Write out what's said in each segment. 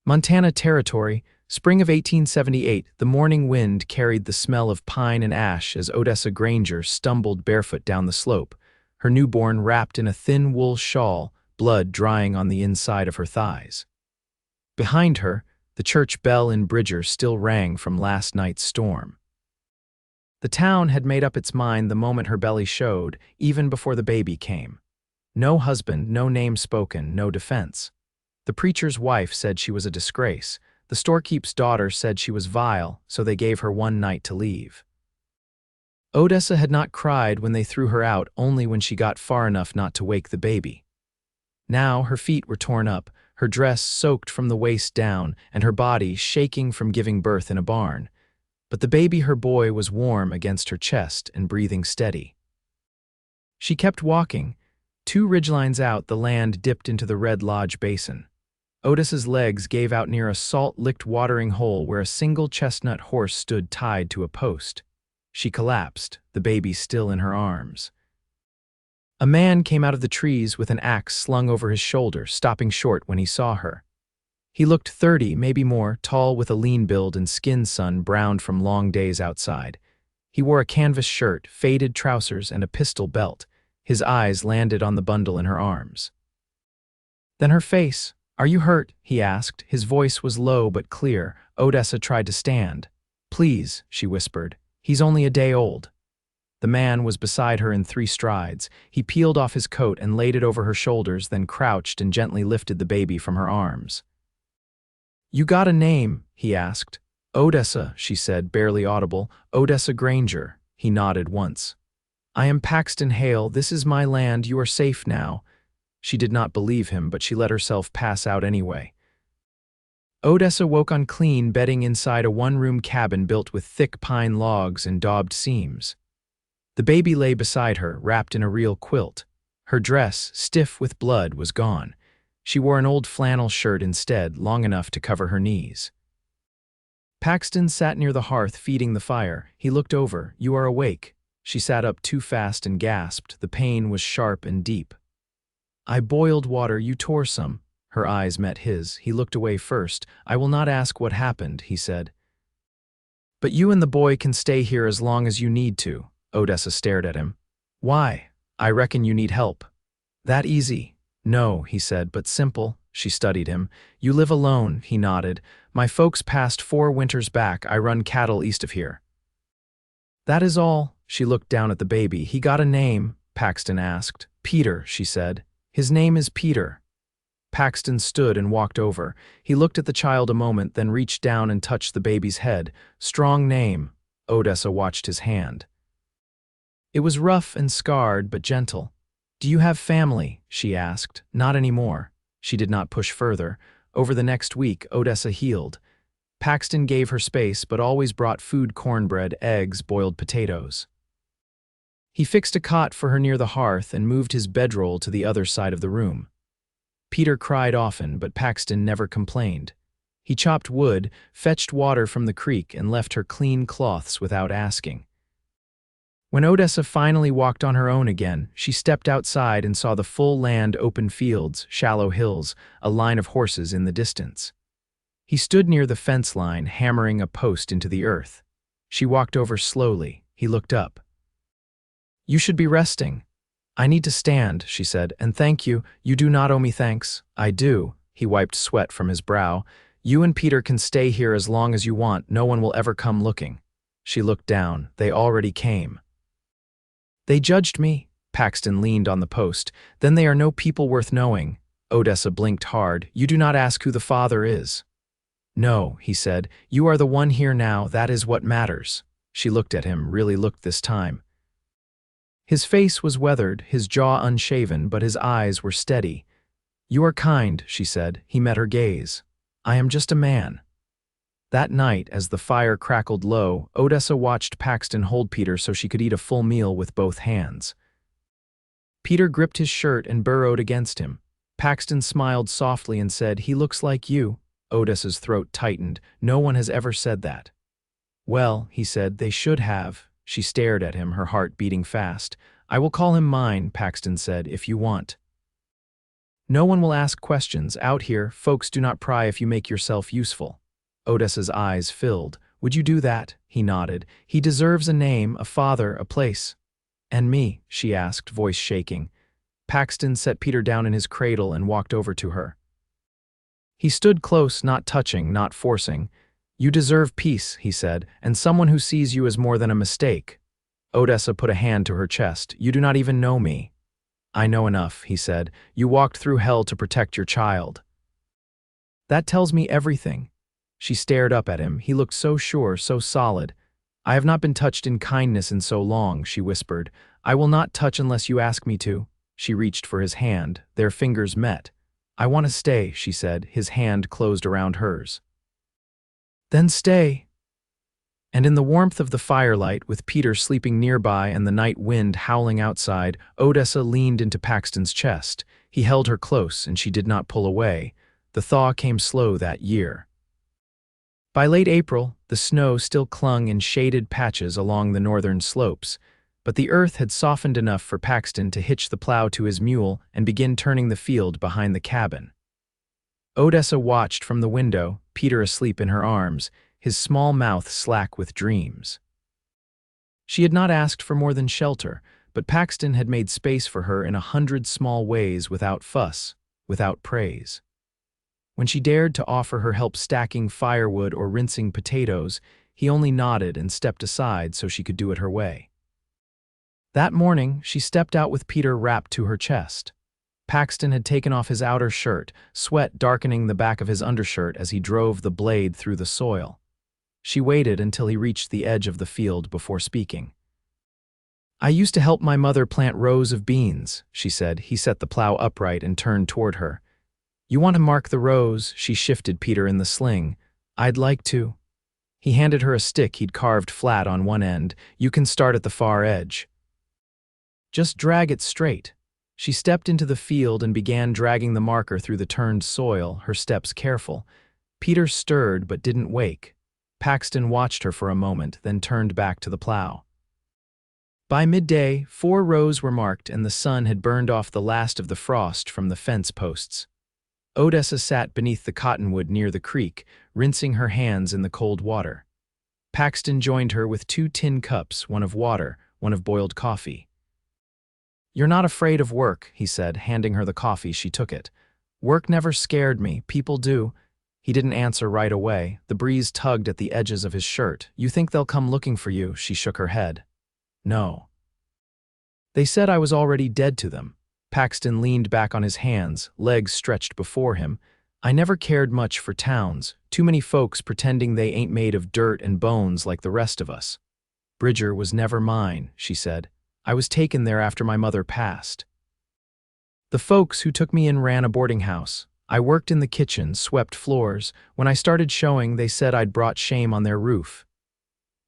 Montana Territory, spring of 1878, the morning wind carried the smell of pine and ash as Odessa Granger stumbled barefoot down the slope, her newborn wrapped in a thin wool shawl, blood drying on the inside of her thighs. Behind her, the church bell in Bridger still rang from last night's storm. The town had made up its mind the moment her belly showed, even before the baby came. No husband, no name spoken, no defense. The preacher's wife said she was a disgrace. The storekeep's daughter said she was vile, so they gave her one night to leave. Odessa had not cried when they threw her out, only when she got far enough not to wake the baby. Now her feet were torn up, her dress soaked from the waist down, and her body shaking from giving birth in a barn. But the baby, her boy, was warm against her chest and breathing steady. She kept walking. 2 ridgelines out, the land dipped into the Red Lodge Basin. Odessa's legs gave out near a salt-licked watering hole where a single chestnut horse stood tied to a post. She collapsed, the baby still in her arms. A man came out of the trees with an axe slung over his shoulder, stopping short when he saw her. He looked 30, maybe more, tall with a lean build and skin sun browned from long days outside. He wore a canvas shirt, faded trousers, and a pistol belt. His eyes landed on the bundle in her arms. Then her face. "Are you hurt?" he asked. His voice was low but clear. Odessa tried to stand. "Please," she whispered. "He's only a day old." The man was beside her in 3 strides. He peeled off his coat and laid it over her shoulders, then crouched and gently lifted the baby from her arms. "You got a name?" he asked. "Odessa," she said, barely audible. "Odessa Granger." He nodded once. "I am Paxton Hale. This is my land. You are safe now." She did not believe him, but she let herself pass out anyway. Odessa woke on clean bedding inside a 1-room cabin built with thick pine logs and daubed seams. The baby lay beside her, wrapped in a real quilt. Her dress, stiff with blood, was gone. She wore an old flannel shirt instead, long enough to cover her knees. Paxton sat near the hearth, feeding the fire. He looked over. "You are awake." She sat up too fast and gasped. The pain was sharp and deep. "I boiled water. You tore some." Her eyes met his. He looked away first. "I will not ask what happened," he said. "But you and the boy can stay here as long as you need to." Odessa stared at him. "Why?" "I reckon you need help." "That easy?" "No," he said, "but simple." She studied him. "You live alone," he nodded. "My folks passed 4 winters back. I run cattle east of here." "That is all." She looked down at the baby. "He got a name?" Paxton asked. "Peter," she said. "His name is Peter." Paxton stood and walked over. He looked at the child a moment, then reached down and touched the baby's head. "Strong name." Odessa watched his hand. It was rough and scarred, but gentle. "Do you have family?" she asked. "Not anymore." She did not push further. Over the next week, Odessa healed. Paxton gave her space, but always brought food: cornbread, eggs, boiled potatoes. He fixed a cot for her near the hearth and moved his bedroll to the other side of the room. Peter cried often, but Paxton never complained. He chopped wood, fetched water from the creek, and left her clean cloths without asking. When Odessa finally walked on her own again, she stepped outside and saw the full land, open fields, shallow hills, a line of horses in the distance. He stood near the fence line, hammering a post into the earth. She walked over slowly. He looked up. "You should be resting." "I need to stand," she said, "and thank you. You do not owe me thanks." "I do." He wiped sweat from his brow. "You and Peter can stay here as long as you want. No one will ever come looking." She looked down. They already came. "They judged me." Paxton leaned on the post. "Then they are no people worth knowing." Odessa blinked hard. "You do not ask who the father is." "No," he said. "You are the one here now. That is what matters." She looked at him, really looked this time. His face was weathered, his jaw unshaven, but his eyes were steady. "You are kind," she said. He met her gaze. "I am just a man." That night, as the fire crackled low, Odessa watched Paxton hold Peter so she could eat a full meal with both hands. Peter gripped his shirt and burrowed against him. Paxton smiled softly and said, "He looks like you." Odessa's throat tightened. "No one has ever said that." "Well," he said, "they should have." She stared at him, her heart beating fast. "I will call him mine," Paxton said, "if you want." No one will ask questions. Out here, folks do not pry if you make yourself useful. Odessa's eyes filled. Would you do that? He nodded. He deserves a name, a father, a place. And me? She asked, voice shaking. Paxton set Peter down in his cradle and walked over to her. He stood close, not touching, not forcing. You deserve peace, he said, and someone who sees you as more than a mistake. Odessa put a hand to her chest. You do not even know me. I know enough, he said. You walked through hell to protect your child. That tells me everything. She stared up at him. He looked so sure, so solid. I have not been touched in kindness in so long, she whispered. I will not touch unless you ask me to. She reached for his hand. Their fingers met. I want to stay, she said. His hand closed around hers. Then stay. And in the warmth of the firelight, with Peter sleeping nearby and the night wind howling outside, Odessa leaned into Paxton's chest. He held her close, and she did not pull away. The thaw came slow that year. By late April, the snow still clung in shaded patches along the northern slopes, but the earth had softened enough for Paxton to hitch the plow to his mule and begin turning the field behind the cabin. Odessa watched from the window, Peter asleep in her arms, his small mouth slack with dreams. She had not asked for more than shelter, but Paxton had made space for her in 100 small ways without fuss, without praise. When she dared to offer her help stacking firewood or rinsing potatoes, he only nodded and stepped aside so she could do it her way. That morning, she stepped out with Peter wrapped to her chest. Paxton had taken off his outer shirt, sweat darkening the back of his undershirt as he drove the blade through the soil. She waited until he reached the edge of the field before speaking. I used to help my mother plant rows of beans, she said. He set the plow upright and turned toward her. You want to mark the rows? She shifted Peter in the sling. I'd like to. He handed her a stick he'd carved flat on one end. You can start at the far edge. Just drag it straight. She stepped into the field and began dragging the marker through the turned soil, her steps careful. Peter stirred but didn't wake. Paxton watched her for a moment, then turned back to the plow. By midday, 4 rows were marked and the sun had burned off the last of the frost from the fence posts. Odessa sat beneath the cottonwood near the creek, rinsing her hands in the cold water. Paxton joined her with 2 tin cups, one of water, one of boiled coffee. You're not afraid of work, he said, handing her the coffee. She took it. Work never scared me. People do. He didn't answer right away. The breeze tugged at the edges of his shirt. You think they'll come looking for you? She shook her head. No. They said I was already dead to them. Paxton leaned back on his hands, legs stretched before him. I never cared much for towns. Too many folks pretending they ain't made of dirt and bones like the rest of us. Bridger was never mine, she said. I was taken there after my mother passed. The folks who took me in ran a boarding house. I worked in the kitchen, swept floors. When I started showing, they said I'd brought shame on their roof.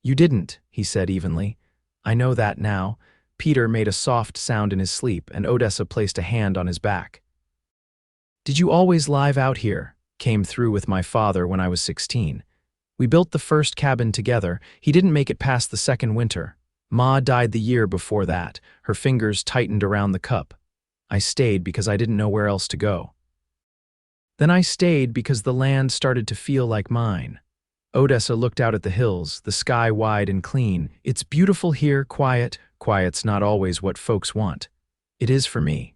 You didn't, he said evenly. I know that now. Peter made a soft sound in his sleep, and Odessa placed a hand on his back. Did you always live out here? Came through with my father when I was 16. We built the first cabin together. He didn't make it past the second winter. Ma died the year before that. Her fingers tightened around the cup. I stayed because I didn't know where else to go. Then I stayed because the land started to feel like mine. Odessa looked out at the hills, the sky wide and clean. It's beautiful here, quiet. Quiet's not always what folks want. It is for me.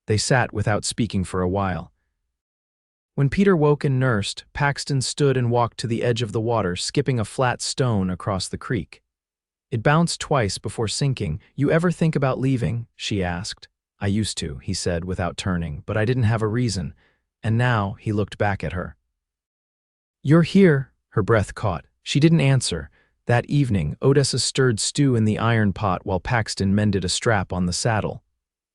They sat without speaking for a while. When Peter woke and nursed, Paxton stood and walked to the edge of the water, skipping a flat stone across the creek. It bounced twice before sinking. You ever think about leaving? She asked. I used to, he said without turning, but I didn't have a reason. And now he looked back at her. You're here, her breath caught. She didn't answer. That evening, Odessa stirred stew in the iron pot while Paxton mended a strap on the saddle.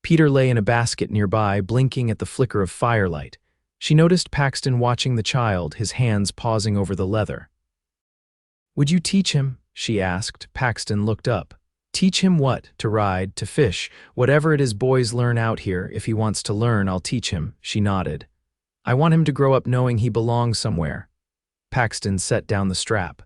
Peter lay in a basket nearby, blinking at the flicker of firelight. She noticed Paxton watching the child, his hands pausing over the leather. Would you teach him? She asked. Paxton looked up. Teach him what? To ride, to fish, whatever it is boys learn out here. If he wants to learn, I'll teach him, she nodded. I want him to grow up knowing he belongs somewhere. Paxton set down the strap.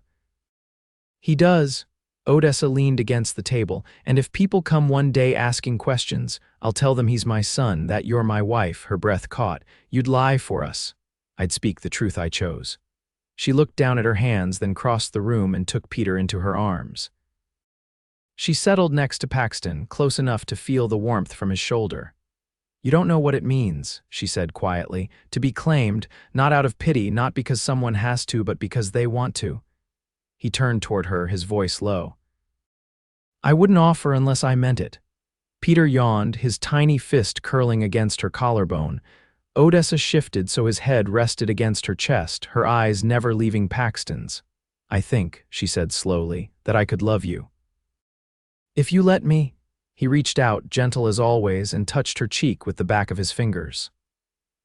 He does. Odessa leaned against the table. "And if people come one day asking questions, I'll tell them he's my son, that you're my wife." Her breath caught. "You'd lie for us." "I'd speak the truth I chose." She looked down at her hands, then crossed the room and took Peter into her arms. She settled next to Paxton, close enough to feel the warmth from his shoulder. "You don't know what it means," she said quietly, "to be claimed, not out of pity, not because someone has to, but because they want to." He turned toward her, his voice low. "I wouldn't offer unless I meant it." Peter yawned, his tiny fist curling against her collarbone. Odessa shifted so his head rested against her chest, her eyes never leaving Paxton's. "I think," she said slowly, "that I could love you. If you let me." He reached out, gentle as always, and touched her cheek with the back of his fingers.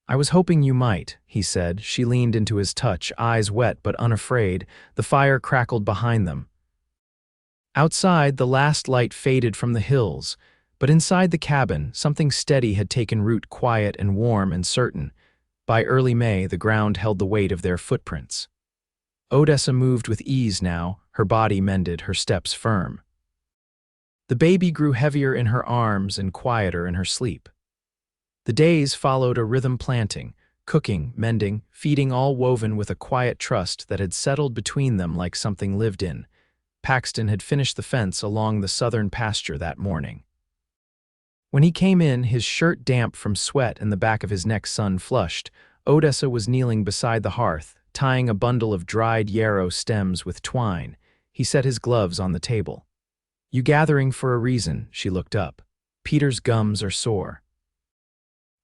"I was hoping you might," he said. She leaned into his touch, eyes wet but unafraid. The fire crackled behind them. Outside, the last light faded from the hills, but inside the cabin, something steady had taken root, quiet and warm and certain. By early May, the ground held the weight of their footprints. Odessa moved with ease now, her body mended, her steps firm. The baby grew heavier in her arms and quieter in her sleep. The days followed a rhythm, planting, cooking, mending, feeding, all woven with a quiet trust that had settled between them like something lived in. Paxton had finished the fence along the southern pasture that morning. When he came in, his shirt damp from sweat and the back of his neck sun flushed, Odessa was kneeling beside the hearth, tying a bundle of dried yarrow stems with twine. He set his gloves on the table. "You gathering for a reason," she looked up. "Peter's gums are sore."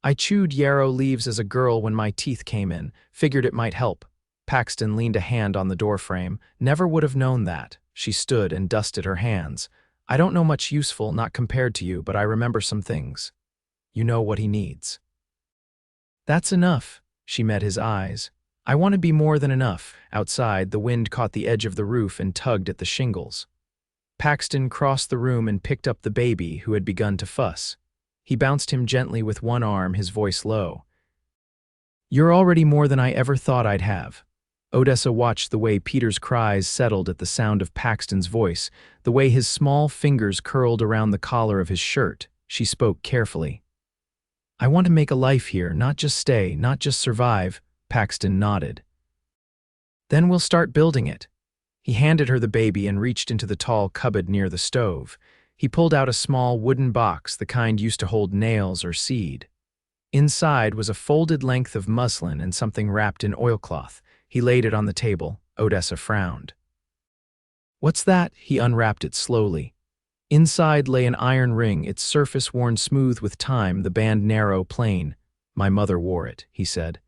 "I chewed yarrow leaves as a girl when my teeth came in, figured it might help." Paxton leaned a hand on the doorframe. "Never would have known that." She stood and dusted her hands. "I don't know much useful, not compared to you, but I remember some things. You know what he needs." "That's enough." She met his eyes. "I want to be more than enough." Outside, the wind caught the edge of the roof and tugged at the shingles. Paxton crossed the room and picked up the baby, who had begun to fuss. He bounced him gently with one arm, his voice low. "You're already more than I ever thought I'd have." Odessa watched the way Peter's cries settled at the sound of Paxton's voice, the way his small fingers curled around the collar of his shirt. She spoke carefully. "I want to make a life here, not just stay, not just survive." Paxton nodded. "Then we'll start building it." He handed her the baby and reached into the tall cupboard near the stove. He pulled out a small wooden box, the kind used to hold nails or seed. Inside was a folded length of muslin and something wrapped in oilcloth. He laid it on the table. Odessa frowned. "What's that?" He unwrapped it slowly. Inside lay an iron ring, its surface worn smooth with time, the band narrow, plain. "My mother wore it," he said.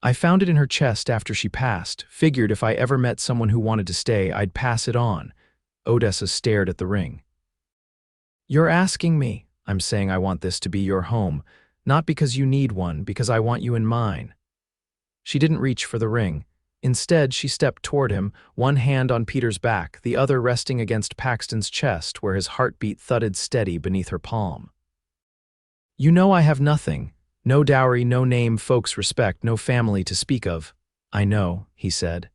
"I found it in her chest after she passed. Figured if I ever met someone who wanted to stay, I'd pass it on." Odessa stared at the ring. "You're asking me?" "I'm saying I want this to be your home. Not because you need one, because I want you in mine." She didn't reach for the ring. Instead, she stepped toward him, one hand on Peter's back, the other resting against Paxton's chest where his heartbeat thudded steady beneath her palm. "You know I have nothing. No dowry, no name folks respect, no family to speak of." "I know," he said.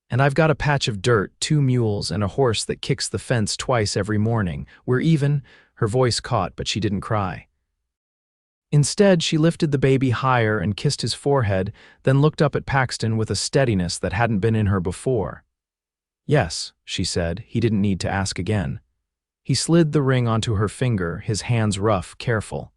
"And I've got a patch of dirt, 2 mules, and a horse that kicks the fence twice every morning. We're even." Her voice caught, but she didn't cry. Instead, she lifted the baby higher and kissed his forehead, then looked up at Paxton with a steadiness that hadn't been in her before. "Yes," she said. He didn't need to ask again. He slid the ring onto her finger, his hands rough, careful.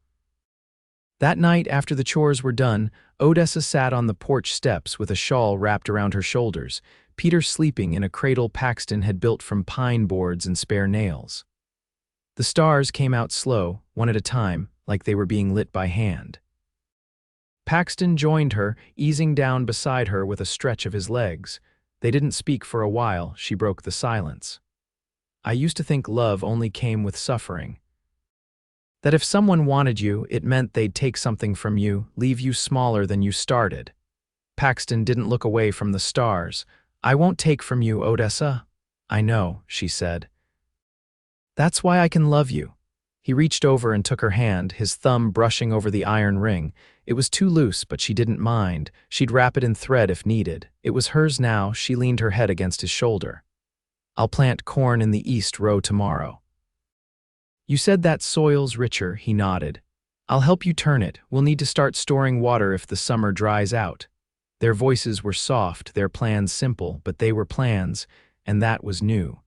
That night, after the chores were done, Odessa sat on the porch steps with a shawl wrapped around her shoulders, Peter sleeping in a cradle Paxton had built from pine boards and spare nails. The stars came out slow, one at a time, like they were being lit by hand. Paxton joined her, easing down beside her with a stretch of his legs. They didn't speak for a while. She broke the silence. "I used to think love only came with suffering. That if someone wanted you, it meant they'd take something from you, leave you smaller than you started." Paxton didn't look away from the stars. "I won't take from you, Odessa." "I know," she said. "That's why I can love you." He reached over and took her hand, his thumb brushing over the iron ring. It was too loose, but she didn't mind. She'd wrap it in thread if needed. It was hers now. She leaned her head against his shoulder. I'll plant corn in the east row tomorrow. You said that soil's richer, he nodded. I'll help you turn it. We'll need to start storing water if the summer dries out. Their voices were soft, their plans simple, but they were plans, and that was new.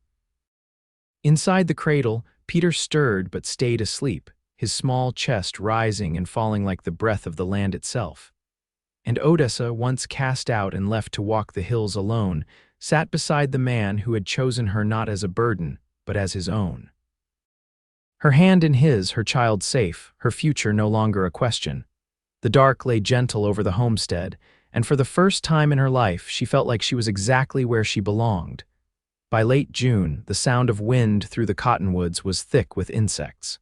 Inside the cradle, Peter stirred but stayed asleep, his small chest rising and falling like the breath of the land itself. And Odessa, once cast out and left to walk the hills alone, sat beside the man who had chosen her not as a burden, but as his own. Her hand in his, her child safe, her future no longer a question. The dark lay gentle over the homestead, and for the first time in her life she felt like she was exactly where she belonged. By late June, the sound of wind through the cottonwoods was thick with insects.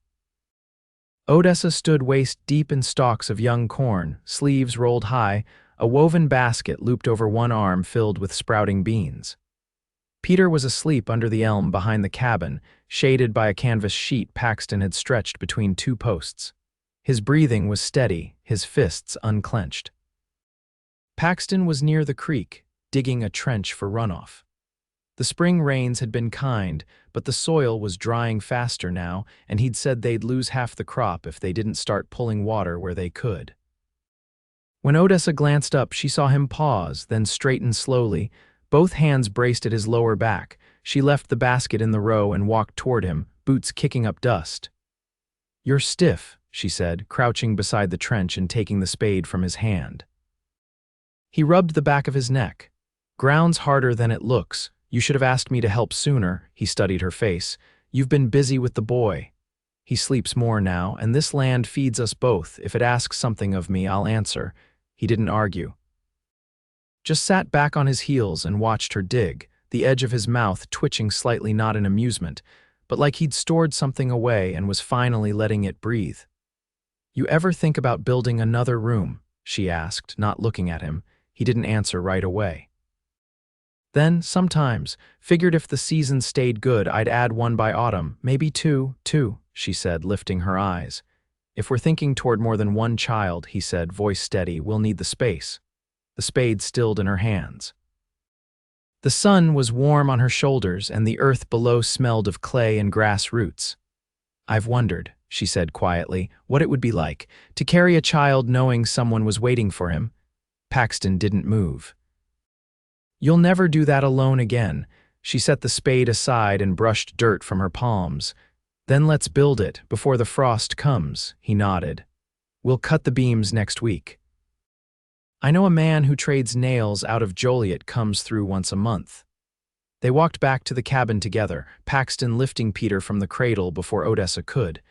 Odessa stood waist-deep in stalks of young corn, sleeves rolled high, a woven basket looped over one arm filled with sprouting beans. Peter was asleep under the elm behind the cabin, shaded by a canvas sheet Paxton had stretched between two posts. His breathing was steady, his fists unclenched. Paxton was near the creek, digging a trench for runoff. The spring rains had been kind, but the soil was drying faster now, and he'd said they'd lose half the crop if they didn't start pulling water where they could. When Odessa glanced up, she saw him pause, then straighten slowly, both hands braced at his lower back. She left the basket in the row and walked toward him, boots kicking up dust. "You're stiff," she said, crouching beside the trench and taking the spade from his hand. He rubbed the back of his neck. "Ground's harder than it looks. You should have asked me to help sooner," he studied her face. "You've been busy with the boy. He sleeps more now, and this land feeds us both. If it asks something of me, I'll answer." He didn't argue. Just sat back on his heels and watched her dig, the edge of his mouth twitching slightly, not in amusement, but like he'd stored something away and was finally letting it breathe. "You ever think about building another room?" she asked, not looking at him. He didn't answer right away. "Then, sometimes, figured if the season stayed good, I'd add one by autumn, maybe two, she said, lifting her eyes. "If we're thinking toward more than one child," he said, voice steady, "we'll need the space." The spade stilled in her hands. The sun was warm on her shoulders, and the earth below smelled of clay and grass roots. "I've wondered," she said quietly, "what it would be like to carry a child knowing someone was waiting for him." Paxton didn't move. "You'll never do that alone again." She set the spade aside and brushed dirt from her palms. "Then let's build it before the frost comes," he nodded. "We'll cut the beams next week. I know a man who trades nails out of Joliet, comes through once a month." They walked back to the cabin together, Paxton lifting Peter from the cradle before Odessa could.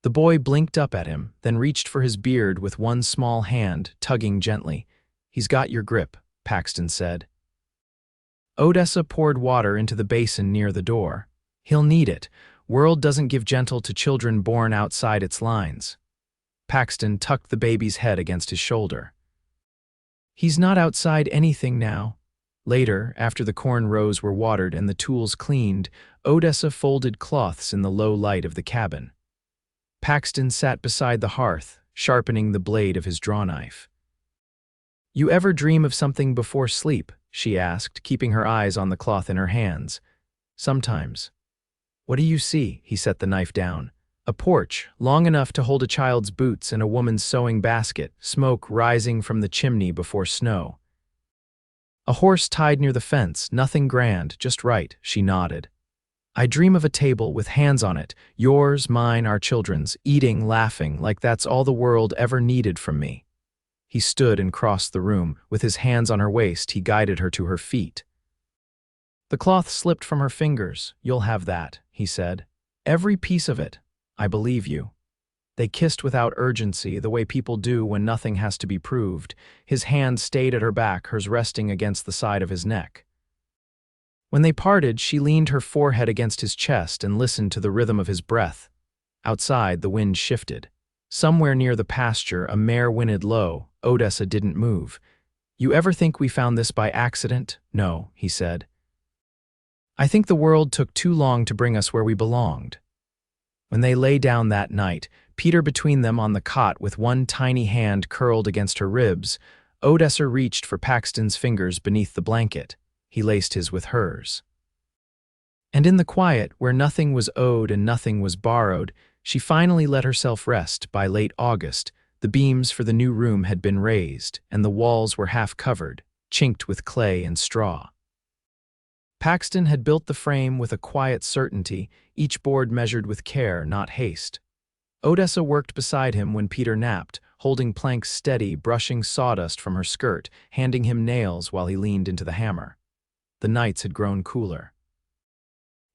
The boy blinked up at him, then reached for his beard with one small hand, tugging gently. "He's got your grip," Paxton said. Odessa poured water into the basin near the door. "He'll need it. World doesn't give gentle to children born outside its lines." Paxton tucked the baby's head against his shoulder. "He's not outside anything now." Later, after the corn rows were watered and the tools cleaned, Odessa folded cloths in the low light of the cabin. Paxton sat beside the hearth, sharpening the blade of his drawknife. "You ever dream of something before sleep?" she asked, keeping her eyes on the cloth in her hands. "Sometimes." "What do you see?" He set the knife down. A porch, long enough to hold a child's boots and a woman's sewing basket, smoke rising from the chimney before snow. "A horse tied near the fence, nothing grand, just right," she nodded. "I dream of a table with hands on it, yours, mine, our children's, eating, laughing, like that's all the world ever needed from me." He stood and crossed the room. With his hands on her waist, he guided her to her feet. The cloth slipped from her fingers. "You'll have that," he said. "Every piece of it. I believe you." They kissed without urgency, the way people do when nothing has to be proved. His hand stayed at her back, hers resting against the side of his neck. When they parted, she leaned her forehead against his chest and listened to the rhythm of his breath. Outside, the wind shifted. Somewhere near the pasture, a mare whinnied low. Odessa didn't move. "You ever think we found this by accident?" "No," he said. "I think the world took too long to bring us where we belonged." When they lay down that night, Peter between them on the cot with one tiny hand curled against her ribs, Odessa reached for Paxton's fingers beneath the blanket. He laced his with hers. And in the quiet, where nothing was owed and nothing was borrowed, she finally let herself rest. By late August, the beams for the new room had been raised, and the walls were half covered, chinked with clay and straw. Paxton had built the frame with a quiet certainty, each board measured with care, not haste. Odessa worked beside him when Peter napped, holding planks steady, brushing sawdust from her skirt, handing him nails while he leaned into the hammer. The nights had grown cooler.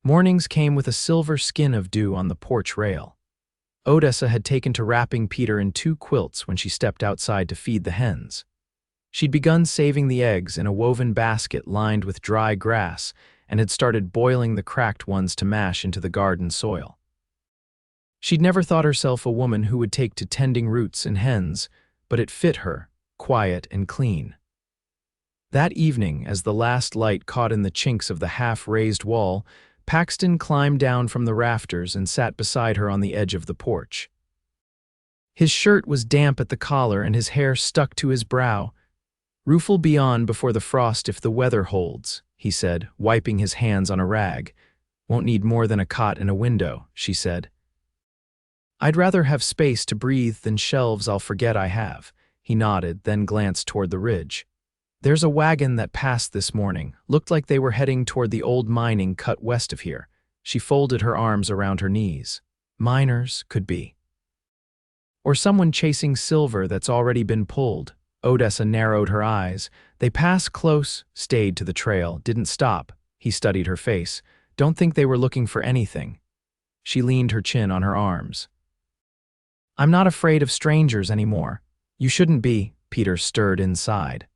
Mornings came with a silver skin of dew on the porch rail. Odessa had taken to wrapping Peter in 2 quilts when she stepped outside to feed the hens. She'd begun saving the eggs in a woven basket lined with dry grass and had started boiling the cracked ones to mash into the garden soil. She'd never thought herself a woman who would take to tending roots and hens, but it fit her, quiet and clean. That evening, as the last light caught in the chinks of the half-raised wall, Paxton climbed down from the rafters and sat beside her on the edge of the porch. His shirt was damp at the collar and his hair stuck to his brow. "Roof'll be on before the frost if the weather holds," he said, wiping his hands on a rag. "Won't need more than a cot and a window," she said. "I'd rather have space to breathe than shelves I'll forget I have," he nodded, then glanced toward the ridge. "There's a wagon that passed this morning. Looked like they were heading toward the old mining cut west of here." She folded her arms around her knees. "Miners, could be. Or someone chasing silver that's already been pulled." Odessa narrowed her eyes. "They pass close, stayed to the trail, didn't stop." He studied her face. "Don't think they were looking for anything." She leaned her chin on her arms. "I'm not afraid of strangers anymore." "You shouldn't be," Peter stirred inside.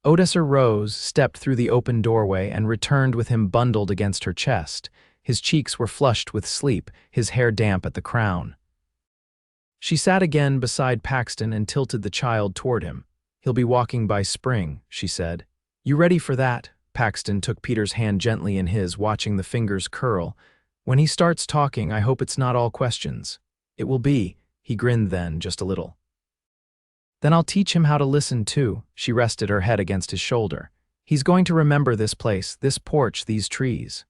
Odessa rose, stepped through the open doorway, and returned with him bundled against her chest. His cheeks were flushed with sleep, his hair damp at the crown. She sat again beside Paxton and tilted the child toward him. "He'll be walking by spring," she said. "You ready for that?" Paxton took Peter's hand gently in his, watching the fingers curl. "When he starts talking, I hope it's not all questions." "It will be." He grinned then, just a little. "Then I'll teach him how to listen too." She rested her head against his shoulder. "He's going to remember this place, this porch, these trees.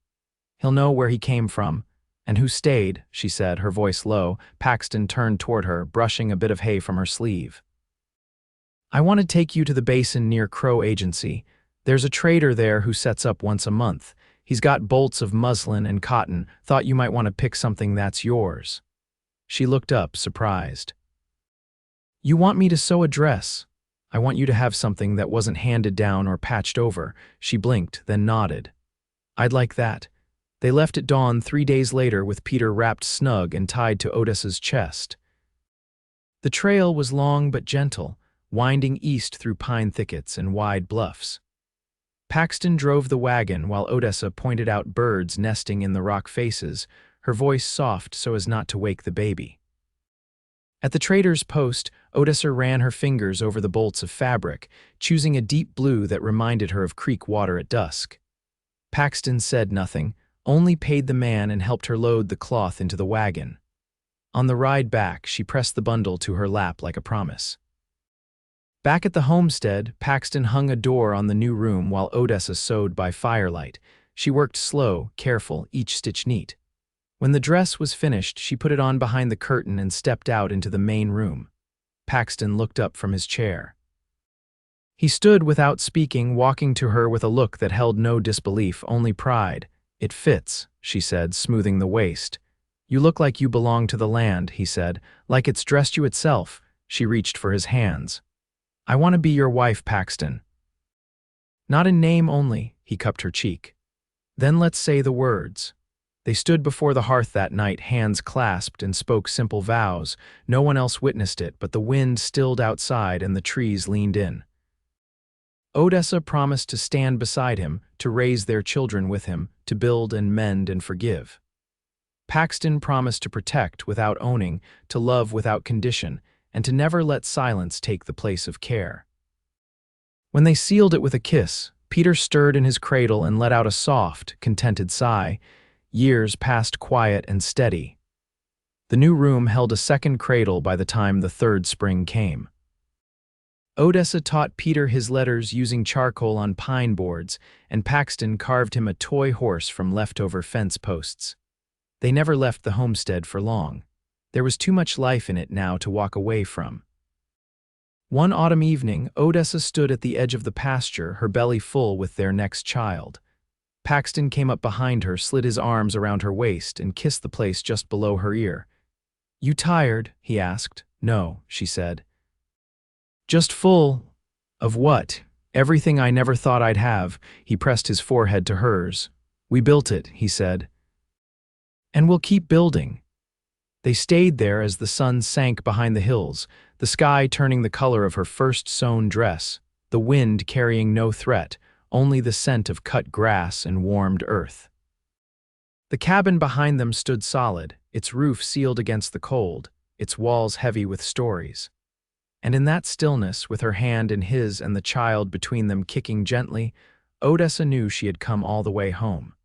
He'll know where he came from, and who stayed," she said, her voice low. Paxton turned toward her, brushing a bit of hay from her sleeve. "I want to take you to the basin near Crow Agency. There's a trader there who sets up once a month. He's got bolts of muslin and cotton. Thought you might want to pick something that's yours." She looked up, surprised. "You want me to sew a dress?" "I want you to have something that wasn't handed down or patched over." She blinked, then nodded. "I'd like that." They left at dawn 3 days later with Peter wrapped snug and tied to Odessa's chest. The trail was long but gentle, winding east through pine thickets and wide bluffs. Paxton drove the wagon while Odessa pointed out birds nesting in the rock faces, her voice soft so as not to wake the baby. At the trader's post, Odessa ran her fingers over the bolts of fabric, choosing a deep blue that reminded her of creek water at dusk. Paxton said nothing, only paid the man and helped her load the cloth into the wagon. On the ride back, she pressed the bundle to her lap like a promise. Back at the homestead, Paxton hung a door on the new room while Odessa sewed by firelight. She worked slow, careful, each stitch neat. When the dress was finished, she put it on behind the curtain and stepped out into the main room. Paxton looked up from his chair. He stood without speaking, walking to her with a look that held no disbelief, only pride. "It fits," she said, smoothing the waist. "You look like you belong to the land," he said, "like it's dressed you itself." She reached for his hands. "I want to be your wife, Paxton." "Not in name only," he cupped her cheek. "Then let's say the words." They stood before the hearth that night, hands clasped, and spoke simple vows. No one else witnessed it, but the wind stilled outside and the trees leaned in. Odessa promised to stand beside him, to raise their children with him, to build and mend and forgive. Paxton promised to protect without owning, to love without condition, and to never let silence take the place of care. When they sealed it with a kiss, Peter stirred in his cradle and let out a soft, contented sigh. Years passed quiet and steady. The new room held a second cradle by the time the third spring came. Odessa taught Peter his letters using charcoal on pine boards, and Paxton carved him a toy horse from leftover fence posts. They never left the homestead for long. There was too much life in it now to walk away from. One autumn evening, Odessa stood at the edge of the pasture, her belly full with their next child. Paxton came up behind her, slid his arms around her waist, and kissed the place just below her ear. "You tired?" he asked. "No," she said. "Just full." "Of what?" "Everything I never thought I'd have." He pressed his forehead to hers. "We built it," he said. "And we'll keep building." They stayed there as the sun sank behind the hills, the sky turning the color of her first sewn dress, the wind carrying no threat, only the scent of cut grass and warmed earth. The cabin behind them stood solid, its roof sealed against the cold, its walls heavy with stories. And in that stillness, with her hand in his and the child between them kicking gently, Odessa knew she had come all the way home.